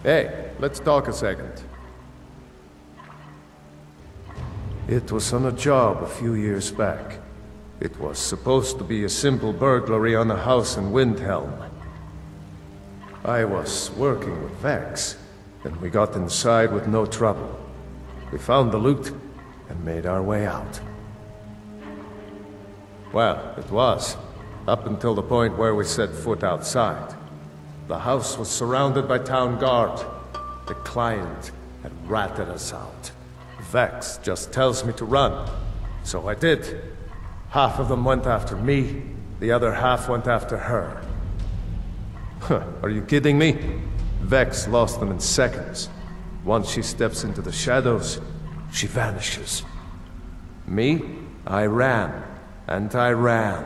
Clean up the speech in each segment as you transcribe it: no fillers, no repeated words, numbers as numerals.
Hey, let's talk a second. It was on a job a few years back. It was supposed to be a simple burglary on a house in Windhelm. I was working with Vex, and we got inside with no trouble. We found the loot and made our way out. Well, it was, up until the point where we set foot outside. The house was surrounded by town guard. The client had ratted us out. Vex just tells me to run, so I did. Half of them went after me, the other half went after her. Are you kidding me? Vex lost them in seconds. Once she steps into the shadows, she vanishes. Me? I ran, and I ran,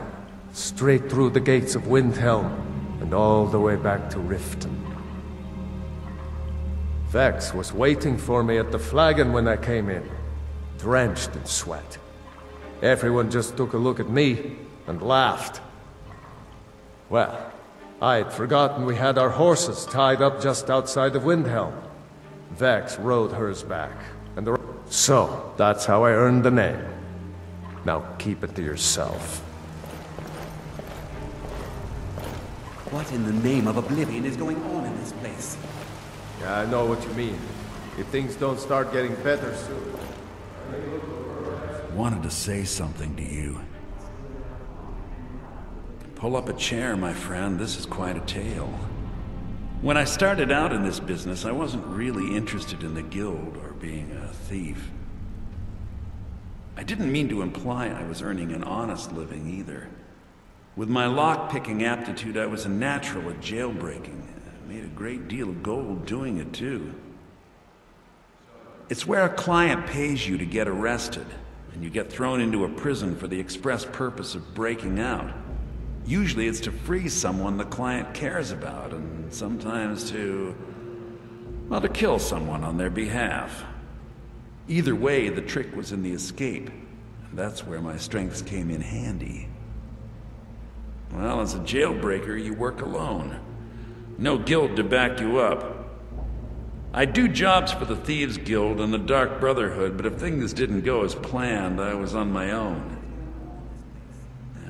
straight through the gates of Windhelm, and all the way back to Riften. Vex was waiting for me at the flagon when I came in, drenched in sweat. Everyone just took a look at me and laughed. Well, I had forgotten we had our horses tied up just outside of Windhelm. Vex rode hers back, and so that's how I earned the name. Now keep it to yourself. What in the name of oblivion is going on in this place? Yeah, I know what you mean. If things don't start getting better soon. Wanted to say something to you. Pull up a chair, my friend. This is quite a tale. When I started out in this business, I wasn't really interested in the guild or being a thief. I didn't mean to imply I was earning an honest living either. With my lock-picking aptitude, I was a natural at jailbreaking. I made a great deal of gold doing it, too. It's where a client pays you to get arrested, and you get thrown into a prison for the express purpose of breaking out. Usually it's to free someone the client cares about, and sometimes to kill someone on their behalf. Either way, the trick was in the escape, and that's where my strengths came in handy. Well, as a jailbreaker, you work alone. No guild to back you up. I do jobs for the Thieves Guild and the Dark Brotherhood, but if things didn't go as planned, I was on my own.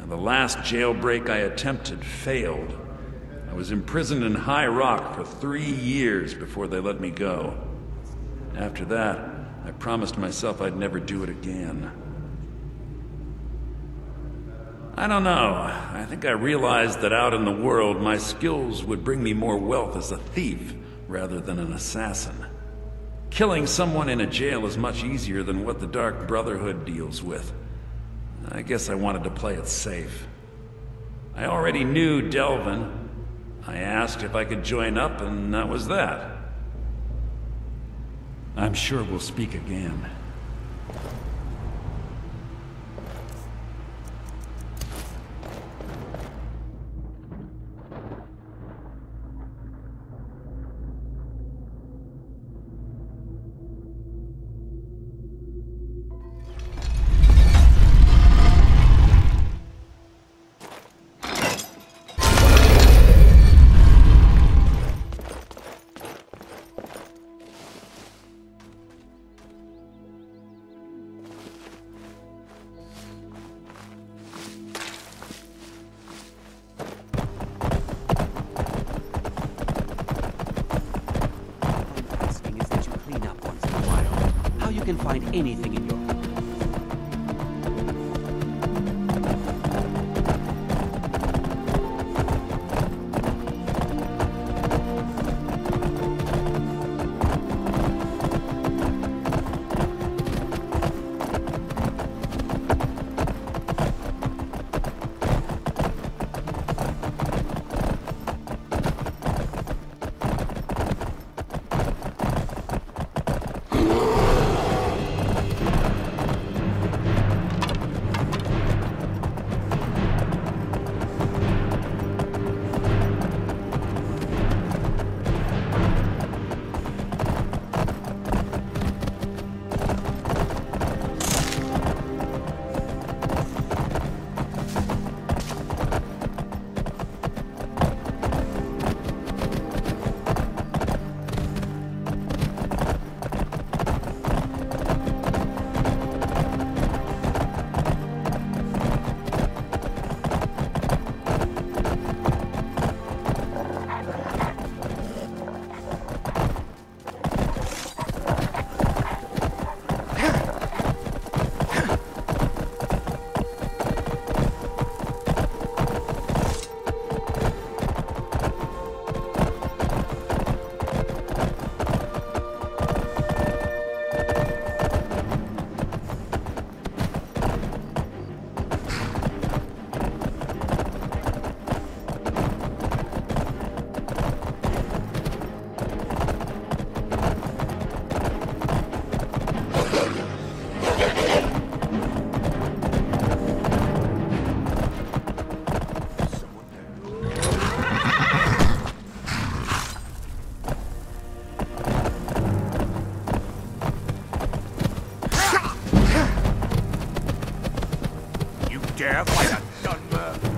The last jailbreak I attempted failed. I was imprisoned in High Rock for 3 years before they let me go. After that, I promised myself I'd never do it again. I don't know. I think I realized that out in the world, my skills would bring me more wealth as a thief rather than an assassin. Killing someone in a jail is much easier than what the Dark Brotherhood deals with. I guess I wanted to play it safe. I already knew Delvin. I asked if I could join up, and that was that. I'm sure we'll speak again. Find anything in your dare fight a Dunmer?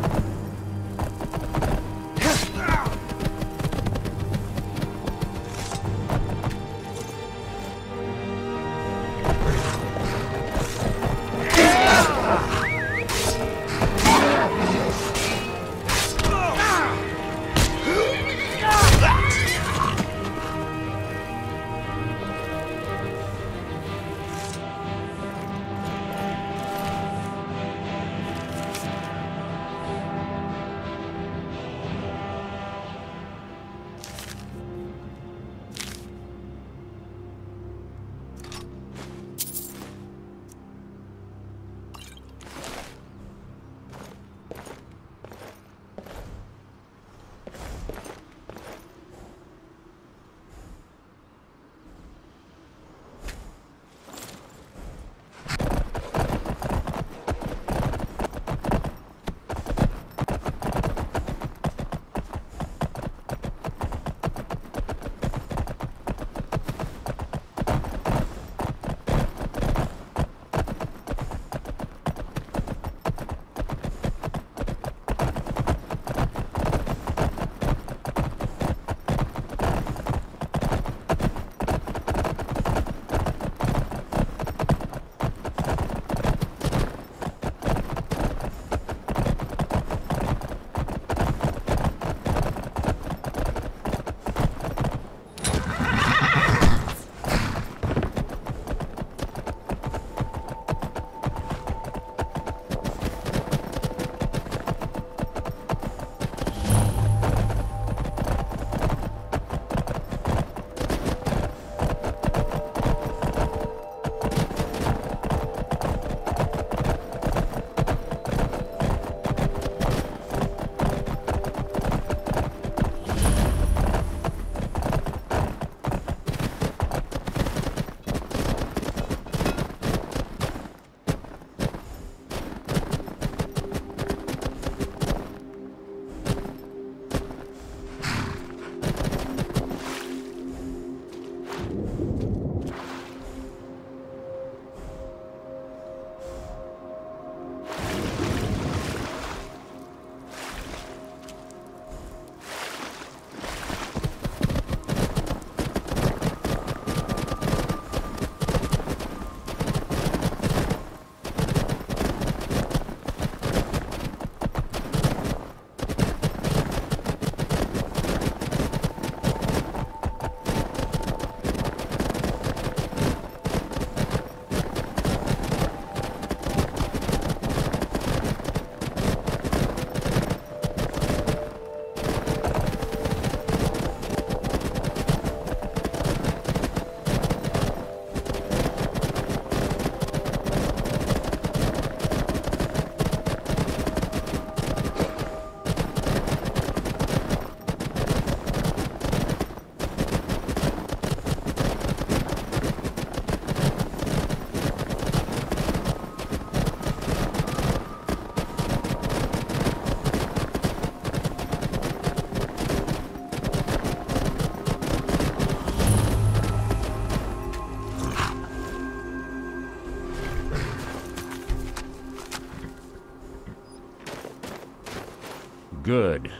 Good.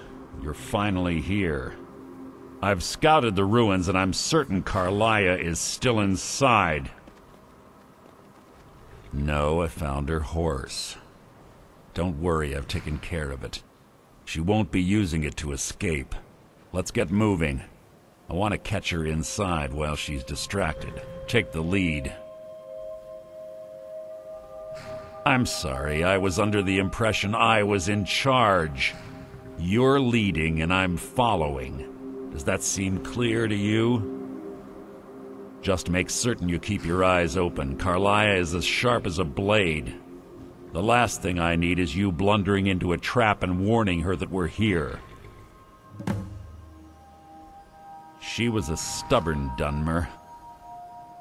You're finally here. I've scouted the ruins and I'm certain Carlia is still inside. No, I found her horse. Don't worry, I've taken care of it. She won't be using it to escape. Let's get moving. I want to catch her inside while she's distracted. Take the lead. I'm sorry, I was under the impression I was in charge. You're leading and I'm following. Does that seem clear to you? Just make certain you keep your eyes open. Carlia is as sharp as a blade. The last thing I need is you blundering into a trap and warning her that we're here. She was a stubborn Dunmer.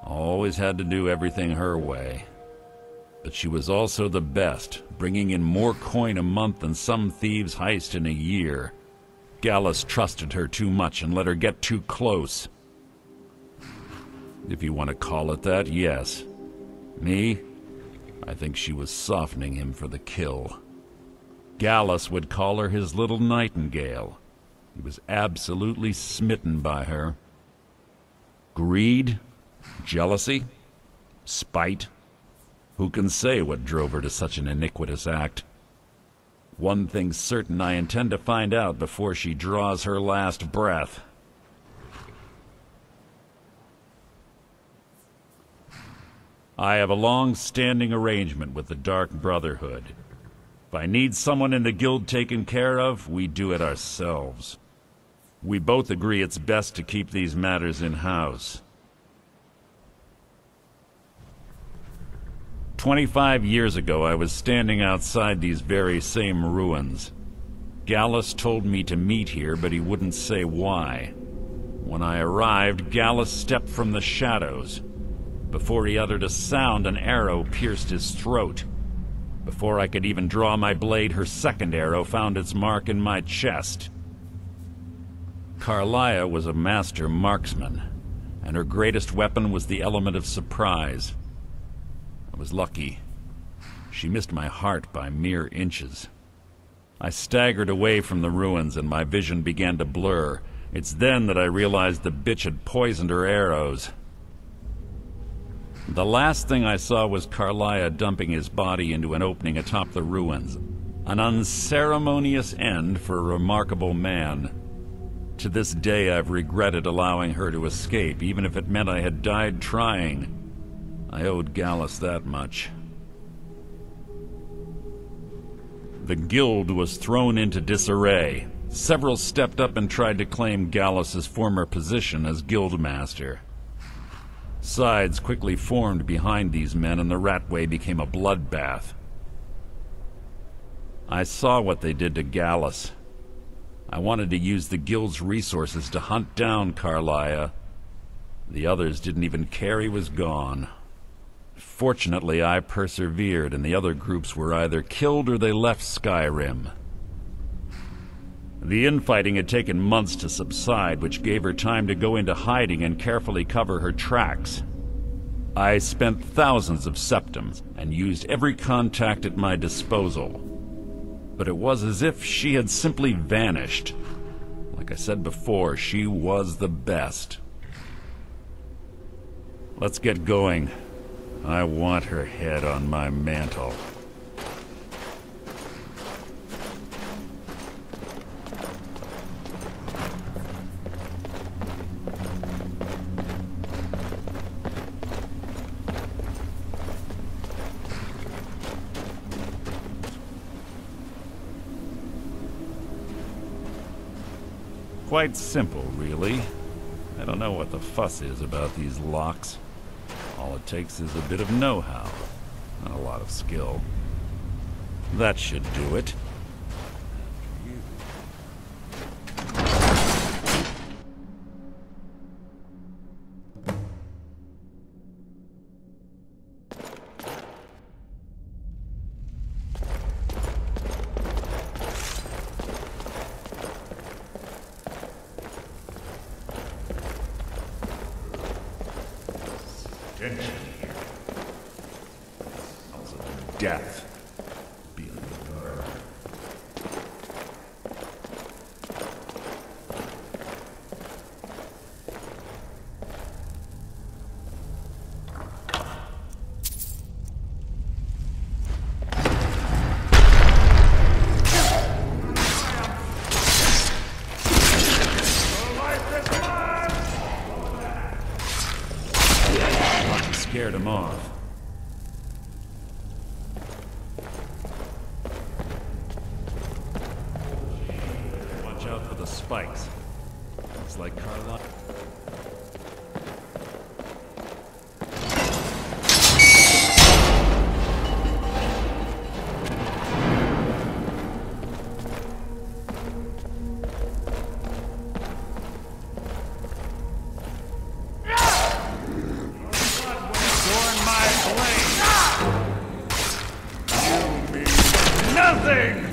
Always had to do everything her way. But she was also the best, bringing in more coin a month than some thieves heist in a year. Gallus trusted her too much and let her get too close. If you want to call it that, yes. Me? I think she was softening him for the kill. Gallus would call her his little nightingale. He was absolutely smitten by her. Greed? Jealousy? Spite? Who can say what drove her to such an iniquitous act? One thing's certain, I intend to find out before she draws her last breath. I have a long-standing arrangement with the Dark Brotherhood. If I need someone in the guild taken care of, we do it ourselves. We both agree it's best to keep these matters in-house. 25 years ago, I was standing outside these very same ruins. Gallus told me to meet here, but he wouldn't say why. When I arrived, Gallus stepped from the shadows. Before he uttered a sound, an arrow pierced his throat. Before I could even draw my blade, her second arrow found its mark in my chest. Carlia was a master marksman, and her greatest weapon was the element of surprise. I was lucky. She missed my heart by mere inches. I staggered away from the ruins, and my vision began to blur. It's then that I realized the bitch had poisoned her arrows. The last thing I saw was Carlia dumping his body into an opening atop the ruins. An unceremonious end for a remarkable man. To this day, I've regretted allowing her to escape, even if it meant I had died trying. I owed Gallus that much. The guild was thrown into disarray. Several stepped up and tried to claim Gallus's former position as guildmaster. Sides quickly formed behind these men, and the Ratway became a bloodbath. I saw what they did to Gallus. I wanted to use the guild's resources to hunt down Carlia. The others didn't even care he was gone. Fortunately, I persevered, and the other groups were either killed or they left Skyrim. The infighting had taken months to subside, which gave her time to go into hiding and carefully cover her tracks. I spent thousands of septims and used every contact at my disposal. But it was as if she had simply vanished. Like I said before, she was the best. Let's get going. I want her head on my mantle. Quite simple, really. I don't know what the fuss is about these locks. All it takes is a bit of know-how, and a lot of skill. That should do it. Death. Beyond the dark. Scared him off. Spikes. It's like Carla. Nothing!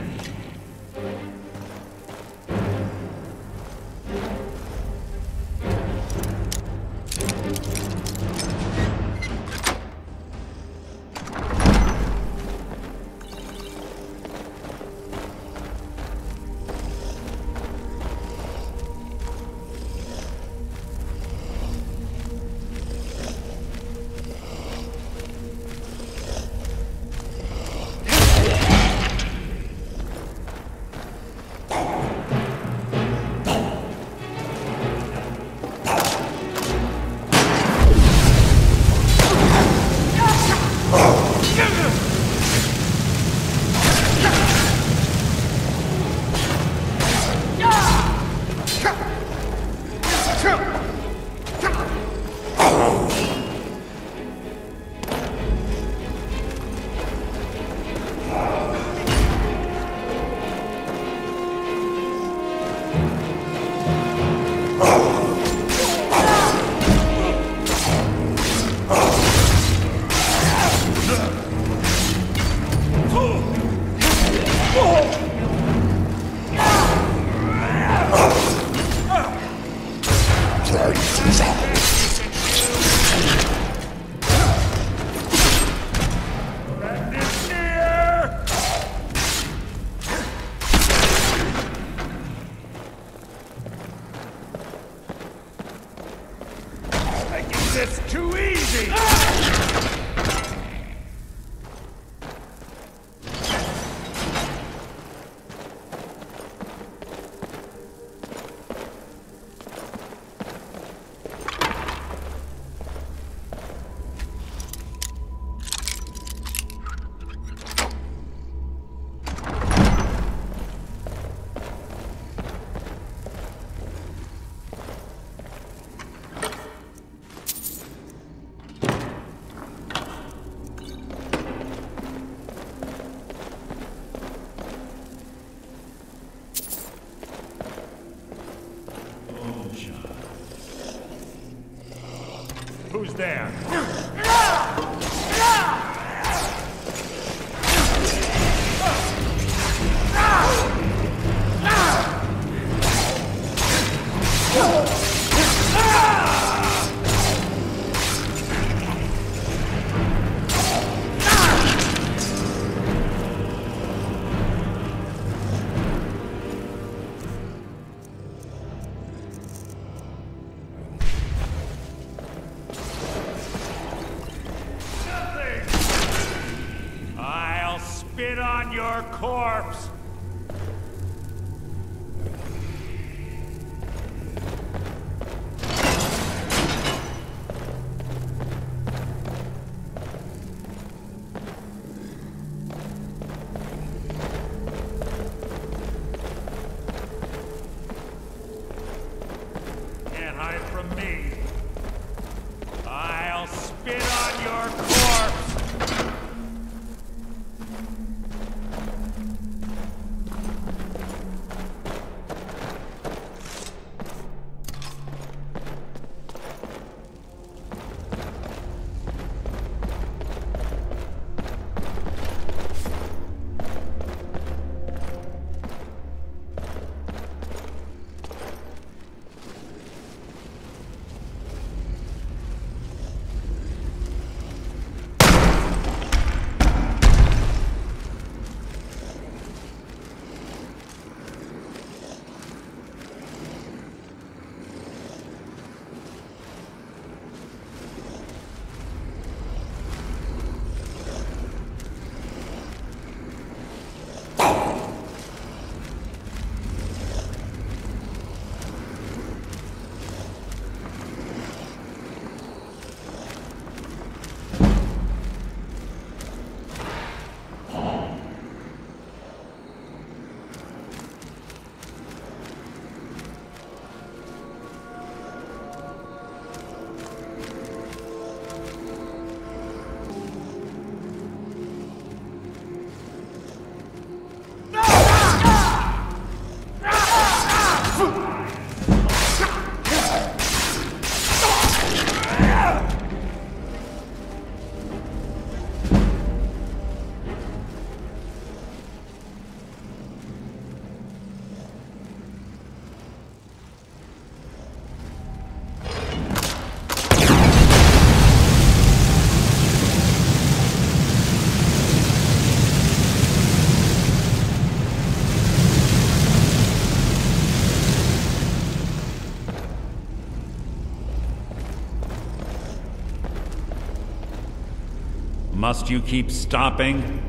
It's too easy! Who's there? Spit on your corpse! Can't hide from me. I'll spit on your corpse! Must you keep stopping?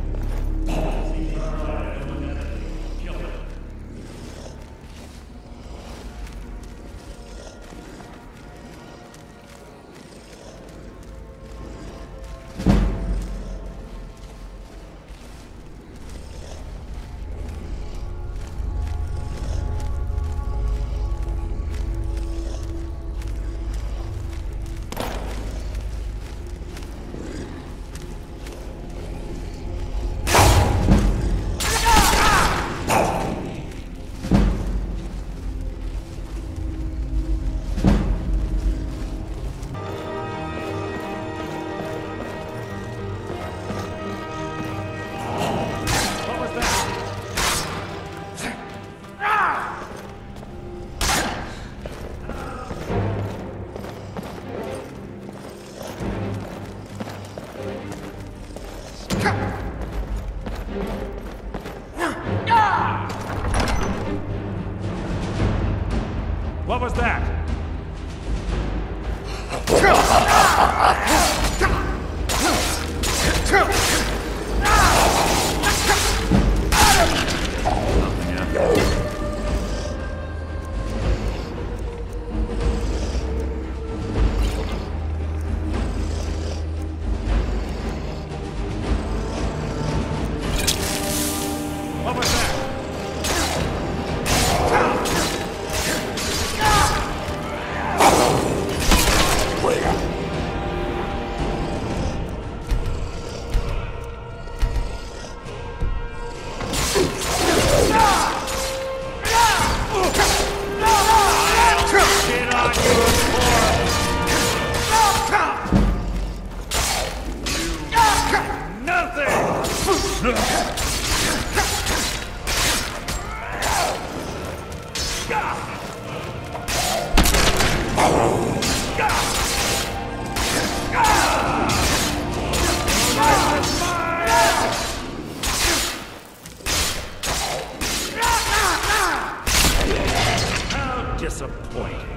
Disappointing.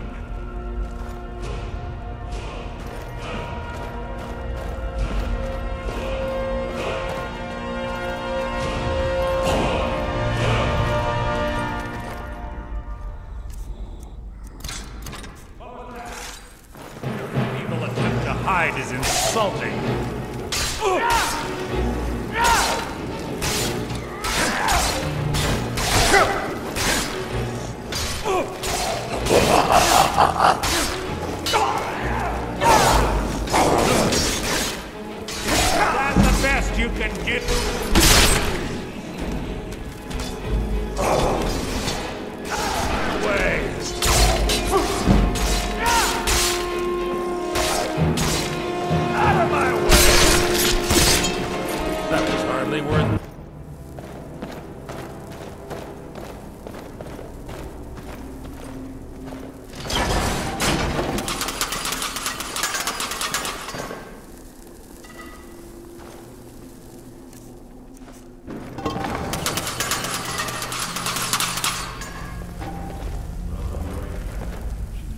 People attempt to hide is insulting. That's the best you can get. Away. Out of my way. That was hardly worth it.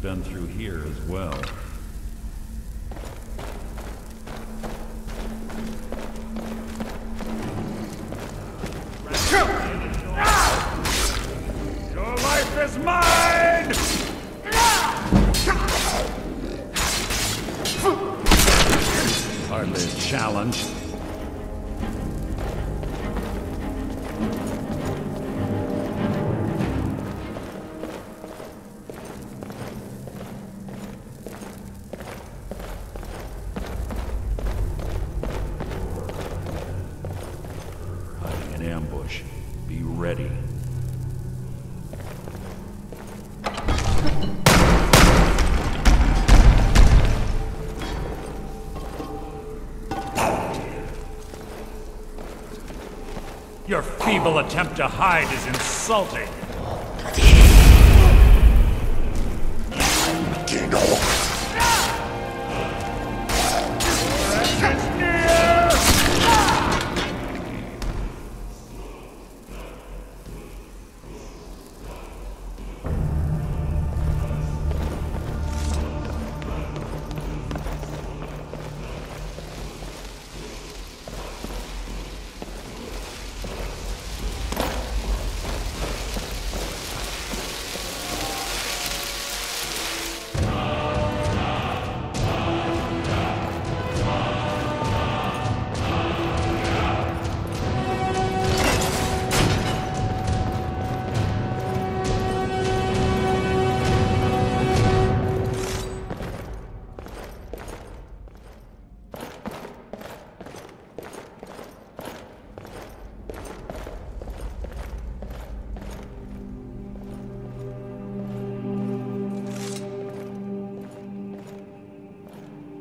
Been through here as well. Your life is mine! Hardly a challenge. Ambush. Be ready. Your feeble attempt to hide is insulting.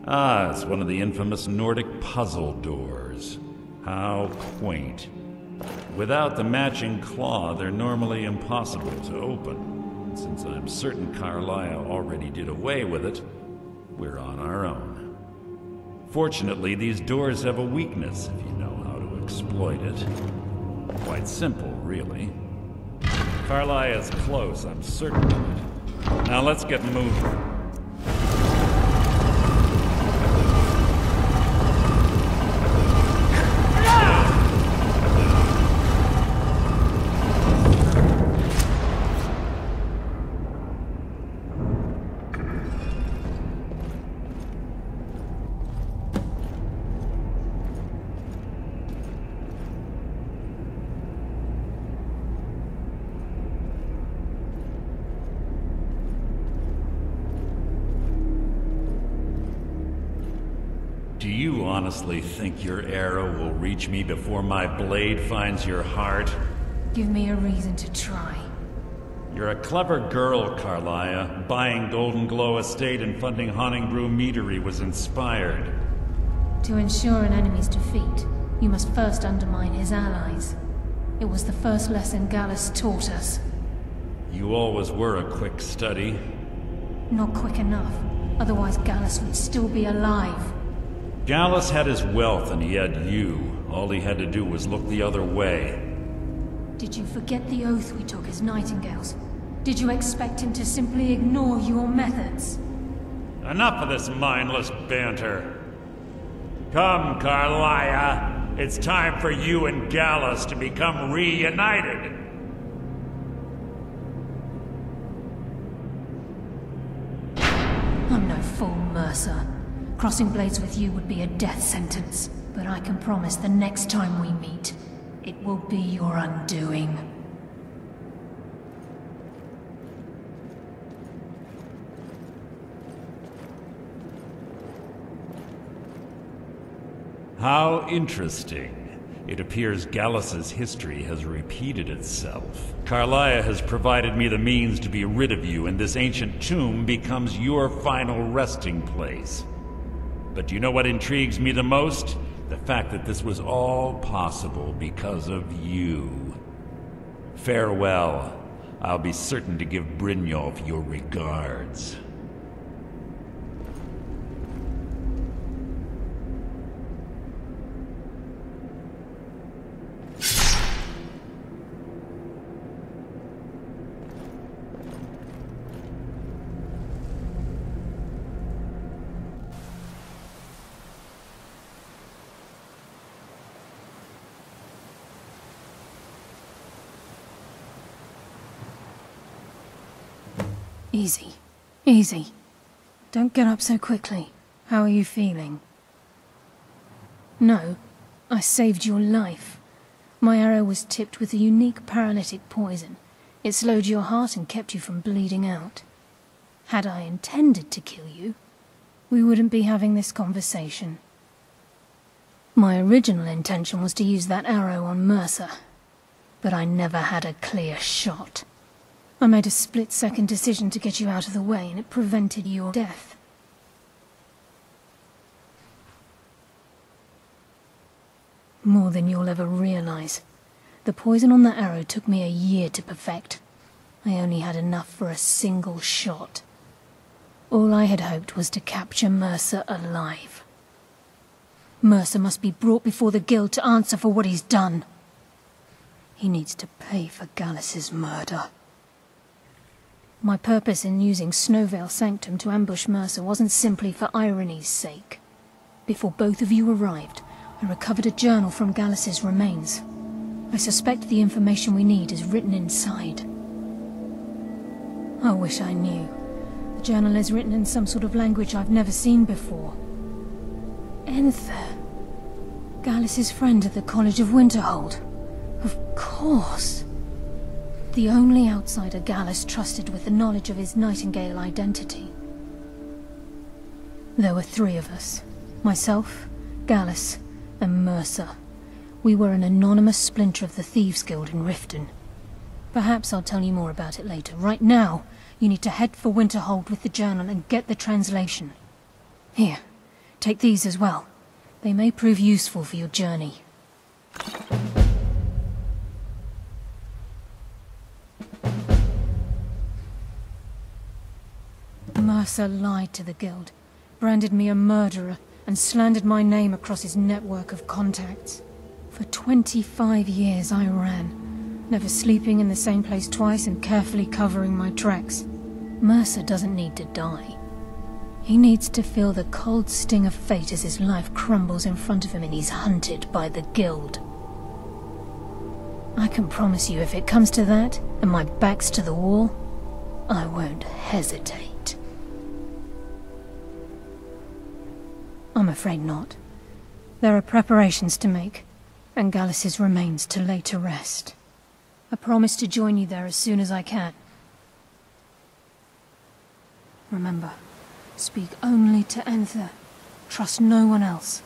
Ah, it's one of the infamous Nordic puzzle doors. How quaint. Without the matching claw, they're normally impossible to open. Since I'm certain Carlisle already did away with it, we're on our own. Fortunately, these doors have a weakness if you know how to exploit it. Quite simple, really. Carlisle is close, I'm certain of it. Now let's get moving. Do you honestly think your arrow will reach me before my blade finds your heart? Give me a reason to try. You're a clever girl, Carlia. Buying Golden Glow Estate and funding Haunting Brew Meadery was inspired. To ensure an enemy's defeat, you must first undermine his allies. It was the first lesson Gallus taught us. You always were a quick study. Not quick enough. Otherwise Gallus would still be alive. Gallus had his wealth and he had you. All he had to do was look the other way. Did you forget the oath we took as Nightingales? Did you expect him to simply ignore your methods? Enough of this mindless banter. Come, Carlia. It's time for you and Gallus to become reunited. I'm no fool, Mercer. Crossing blades with you would be a death sentence. But I can promise the next time we meet, it will be your undoing. How interesting. It appears Gallus's history has repeated itself. Carlia has provided me the means to be rid of you, and this ancient tomb becomes your final resting place. But do you know what intrigues me the most? The fact that this was all possible because of you. Farewell. I'll be certain to give Brynjolf your regards. Easy. Easy. Don't get up so quickly. How are you feeling? No, I saved your life. My arrow was tipped with a unique paralytic poison. It slowed your heart and kept you from bleeding out. Had I intended to kill you, we wouldn't be having this conversation. My original intention was to use that arrow on Mercer, but I never had a clear shot. I made a split-second decision to get you out of the way, and it prevented your death. More than you'll ever realize. The poison on that arrow took me a year to perfect. I only had enough for a single shot. All I had hoped was to capture Mercer alive. Mercer must be brought before the Guild to answer for what he's done. He needs to pay for Gallus's murder. My purpose in using Snowvale Sanctum to ambush Mercer wasn't simply for irony's sake. Before both of you arrived, I recovered a journal from Gallus's remains. I suspect the information we need is written inside. I wish I knew. The journal is written in some sort of language I've never seen before. Enther. Gallus's friend at the College of Winterhold. Of course. The only outsider Gallus trusted with the knowledge of his Nightingale identity. There were 3 of us. Myself, Gallus, and Mercer. We were an anonymous splinter of the Thieves Guild in Riften. Perhaps I'll tell you more about it later. Right now, you need to head for Winterhold with the journal and get the translation. Here, take these as well. They may prove useful for your journey. Mercer lied to the Guild, branded me a murderer, and slandered my name across his network of contacts. For 25 years I ran, never sleeping in the same place twice and carefully covering my tracks. Mercer doesn't need to die. He needs to feel the cold sting of fate as his life crumbles in front of him and he's hunted by the Guild. I can promise you, if it comes to that, and my back's to the wall, I won't hesitate. I'm afraid not. There are preparations to make, and Gallus's remains to lay to rest. I promise to join you there as soon as I can. Remember, speak only to Enther. Trust no one else.